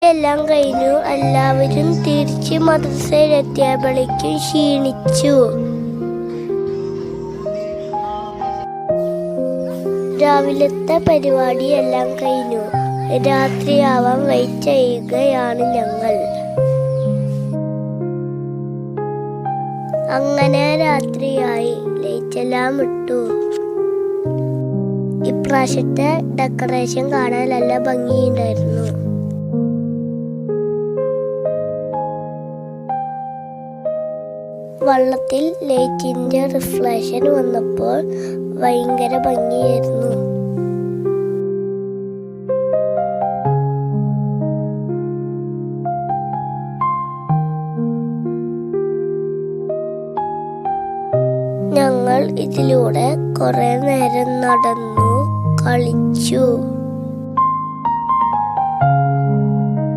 എല്ലാം കഴിഞ്ഞു. എല്ലാവരും തിരിച്ച് മദ്രസയിലെത്തിയപ്പോഴേക്കും ക്ഷീണിച്ചു. രാവിലത്തെ പരിപാടി എല്ലാം കഴിഞ്ഞു. രാത്രിയാവാൻ വെയിറ്റ് ചെയ്യുകയാണ് ഞങ്ങൾ. അങ്ങനെ രാത്രിയായി. ലൈറ്റെല്ലാം ഇട്ടു. ഇപ്രാവശ്യത്തെ ഡെക്കറേഷൻ കാണാൻ നല്ല ഭംഗിയുണ്ടായിരുന്നു. വള്ളത്തിൽ ലൈറ്റിന്റെ റിഫ്ലക്ഷൻ വന്നപ്പോൾ ഭയങ്കര ഭംഗിയായിരുന്നു. ഞങ്ങൾ ഇതിലൂടെ കുറെ നേരം നടന്നു, കളിച്ചു.